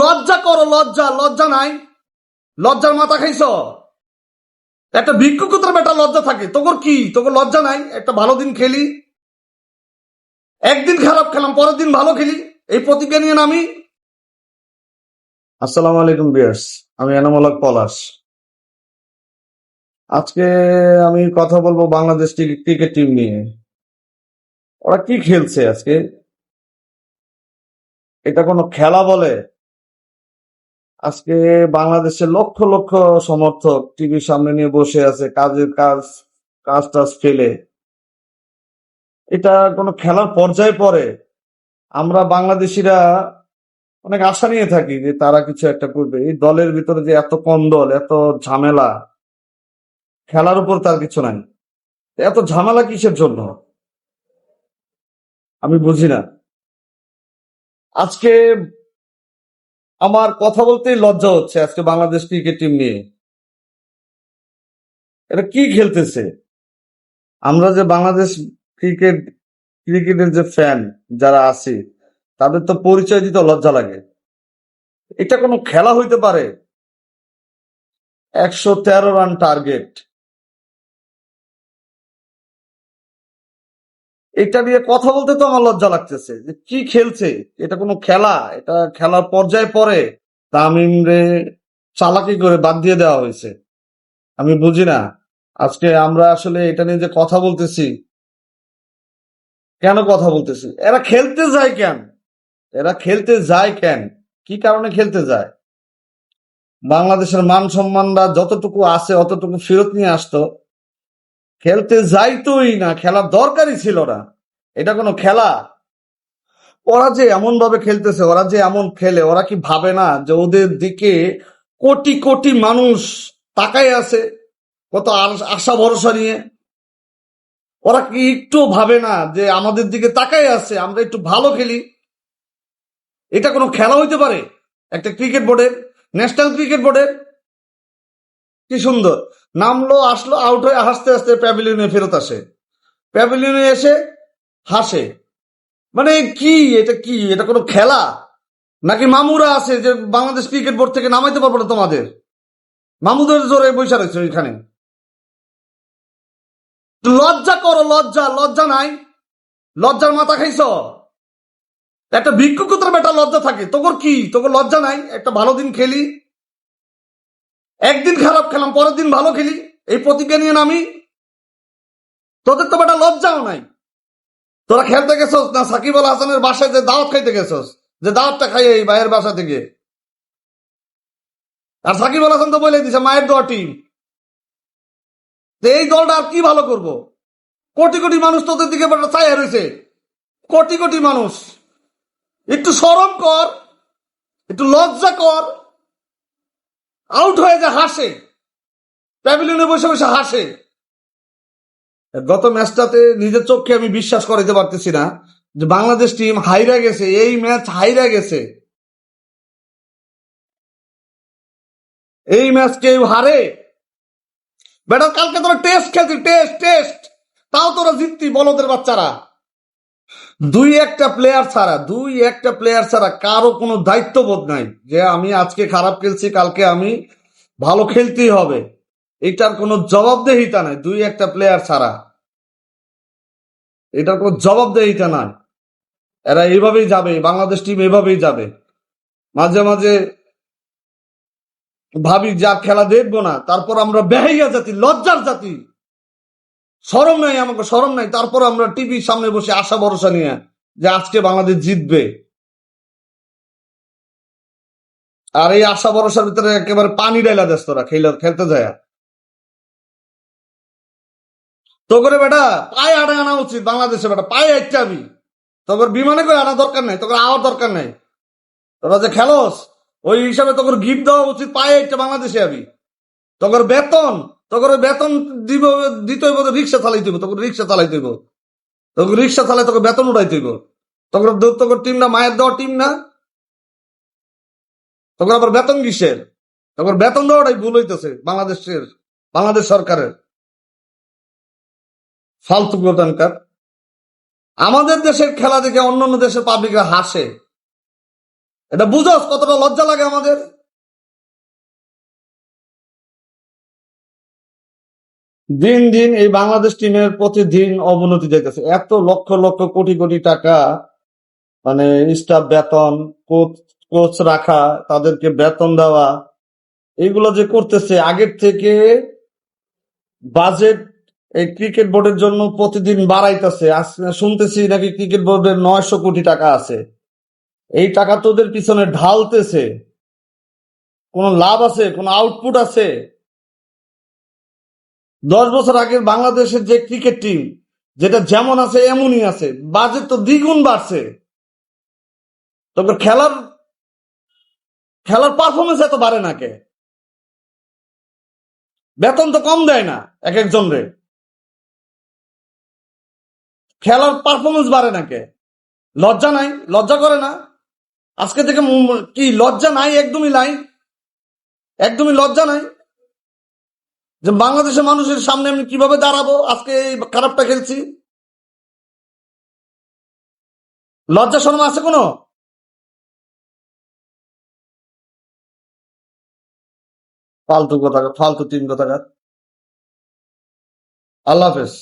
লজ্জা করো, লজ্জা লজ্জা নাই। লজ্জার মাথা খাইছ? একটা ভিক্ষুকের বেটা লজ্জা থাকে, তোর কি? তোর লজ্জা নাই? একটা ভালো দিন খেলি, একদিন খারাপ খেলাম, পরের দিন ভালো খেলি, এই প্রতিজ্ঞা নিয়ে নামি। আসসালামু আলাইকুম ভিউয়ার্স, আমি এনামুল হক পলাশ। আজকে আমি কথা বলবো বাংলাদেশ ক্রিকেট টিম নিয়ে। ওরা কি খেলছে আজকে? এটা কোনো খেলা বলে? আজকে বাংলাদেশের লক্ষ লক্ষ সমর্থক টিভির সামনে নিয়ে বসে আছে, কাজ টাজ ফেলে। এটা কোনো খেলার পর্যায়ে পড়ে? আমরা বাংলাদেশিরা অনেক আশা নিয়ে থাকি যে তারা কিছু একটা করবে। এই দলের ভিতরে যে এত কন্দল, এত ঝামেলা, খেলার উপর তার কিছু নাই। এত ঝামেলা কিসের জন্য আমি বুঝি না। আজকে আমার কথা বলতেই লজ্জা হচ্ছে আজকে বাংলাদেশ ক্রিকেট টিম নিয়ে। এটা কি খেলতেছে? আমরা যে বাংলাদেশ ক্রিকেটের যে ফ্যান যারা আছি, তাদের তো পরিচয় দিতে লজ্জা লাগে। এটা কোনো খেলা হইতে পারে? 113 রান টার্গেট, এটা নিয়ে কথা বলতে তো আমার লজ্জা লাগতেছে যে কি খেলছে। এটা কোনো খেলা? এটা খেলার পর্যায়ে পড়ে? তামিম রে চালাকি করে বাদ দিয়ে দেওয়া হয়েছে। আমি বুঝি না। আজকে আমরা আসলে এটা নিয়ে যে কথা বলতেছি, কেন কথা বলতেছি? এরা খেলতে যায় কেন? এরা খেলতে যায় কেন? কি কারণে খেলতে যায়? বাংলাদেশের মান সম্মানটা যতটুকু আছে অতটুকু ফেরত নিয়ে আসতো। খেলতে যাইতোই না, খেলার দরকারই ছিল না। এটা কোনো খেলা? ওরা যে এমন ভাবে খেলতেছে, ওরা যে এমন খেলে, ওরা কি ভাবে না যে ওদের দিকে কোটি কোটি মানুষ তাকায় আছে, কত আশা ভরসা নিয়ে? ওরা কি একটু ভাবে না যে আমাদের দিকে তাকায় আছে, আমরা একটু ভালো খেলি? এটা কোনো খেলা হইতে পারে? একটা ক্রিকেট বোর্ডের, ন্যাশনাল ক্রিকেট বোর্ডের? কি সুন্দর নামলো, আসলো, আউট হয়ে হাসতে হাসতে প্যাভিলিয়নে ফেরত আসে, প্যাভিলিয়নে এসে হাসে। মানে কি এটা? কি এটা কোনো খেলা? নাকি মামুরা আছে যে বাংলাদেশ ক্রিকেট বোর্ড থেকে নামাইতে পারবো না তোমাদের? মামুদের জোরে বৈশা রয়েছে ওইখানে। লজ্জা করো, লজ্জা লজ্জা নাই। লজ্জার মাথা খাইছ? একটা ভিক্ষুকের বেটা লজ্জা থাকে, তোর কি? তোর লজ্জা নাই? একটা ভালো দিন খেলি, একদিন খারাপ খেলাম, পরের দিন ভালো খেলি, এই প্রতিজ্ঞা নিয়ে নামি। তোদের তো বেটা লজ্জাও নাই। তোরা খেলতে গেছস না সাকিব আল হাসানের বাসায় যে দাওয়াত খাইতে গেছস, যে দাওয়াতটা খাই এই ভাইয়ের বাসা থেকে? আর সাকিব আল হাসান তো বলে দিছে মায়ের দোয়া টিম। এই দলটা আর কি ভালো করব? কোটি কোটি মানুষ তোদের দিকে চাইয়া রয়েছে, কোটি কোটি মানুষ। একটু শরম কর, একটু লজ্জা কর। আউট হয়ে যে হাসে, প্যাভিলিয়নে বসে বসে হাসে। গত ম্যাচটাতে নিজের চোখে আমি বিশ্বাস করাইতে পারতেছি না যে বাংলাদেশ টিম হাইরা গেছে, এই ম্যাচ হাইরা গেছে। এই ম্যাচ কেউ হারে? বেটা কালকে তোরা টেস্ট খেলছি, টেস্ট টেস্ট, তাও তোরা জিততি বলদের বাচ্চারা। দুই একটা প্লেয়ার ছাড়া কারো কোনো দায়িত্ববোধ নাই যে আমি আজকে খারাপ খেলছি, কালকে আমি ভালো খেলতেই হবে। এটার কোনো জবাবদেহিতা নাই। দুই একটা প্লেয়ার ছাড়া এটার কোনো জবাবদেহিতা নাই। এরা এইভাবেই যাবে, বাংলাদেশ টিম এভাবেই যাবে। মাঝে মাঝে ভাবি যা খেলা দেখবো না, তারপর আমরা বেহাইয়া জাতি, লজ্জার জাতি, শরম নাই, আমাকে শরম নাই, তারপর আমরা টিভির সামনে বসে আশা ভরসা নিয়ে যে আজকে বাংলাদেশ জিতবে। আর এই আশা ভরসার ভিতরে একেবারে পানি ডাইলা দেশ তোরা খেলতে যায়। তো করে বেটা পায়ে আড়ে আনা উচিত বাংলাদেশে, বেটা পায়ে একটা আবি। তোর বিমানে করে আনা দরকার নাই, তোর আওয়ার দরকার নাই। তোরা যে খেলোস ওই হিসাবে তোর গিফট দেওয়া উচিত, পায়ে একটা বাংলাদেশে আবি। তোর বেতন, বেতন দিব, দিতে হইব রিক্সা চালাইতে হইব, তোর রিক্সা চালাইতে হইব, তোর রিক্সা চালাই তোকে বেতন উঠাইতে হইব। তোর টিম না মায়ের দেওয়া টিম না? তোর আবার বেতন কিসের? তোর বেতন দেওয়াটাই ভুল হইতেছে বাংলাদেশ সরকারের। ফালতু প্রদানকার। আমাদের দেশের খেলা দেখে অন্যান্য দেশের পাবলিকরা হাসে। এটা বুঝোস কতটা লজ্জা লাগে আমাদের? দিন দিন এই বাংলাদেশ টিমের প্রতিদিন অবনতি দেখতেছে। এত লক্ষ লক্ষ কোটি কোটি টাকা, মানে স্টাফ বেতন, কোচ কোচ রাখা, তাদেরকে বেতন দেওয়া, এইগুলো যে করতেছে আগের থেকে। বাজেট এই ক্রিকেট বোর্ডের জন্য প্রতিদিন বাড়াইতেছে। আজ শুনতেছি নাকি ক্রিকেট বোর্ডের 900 কোটি টাকা আছে। এই টাকা তোদের পিছনে ঢালতেছে, কোনো লাভ আছে? কোনো আউটপুট আছে? 10 বছর আগের বাংলাদেশের যে ক্রিকেট টিম, যেটা যেমন আছে এমনই আছে, বাজেট তো দ্বিগুণ বাড়ছে। তবে খেলার খেলার পারফরমেন্স এত বাড়ে না কে? বেতন তো কম দেয় না এক একজন রে, খেলার পারফরমেন্স বাড়ে না কে? লজ্জা নাই? লজ্জা করে না? আজকে থেকে কি লজ্জা নাই? একদমই নাই, একদমই লজ্জা নাই যে বাংলাদেশের মানুষের সামনে আমি কিভাবে দাঁড়াবো আজকে এই খারাপটা খেলছি? লজ্জা শরম আছে কোনো? ফালতু কথা, ফালতু তিন কথা। আল্লাহ হাফেজ।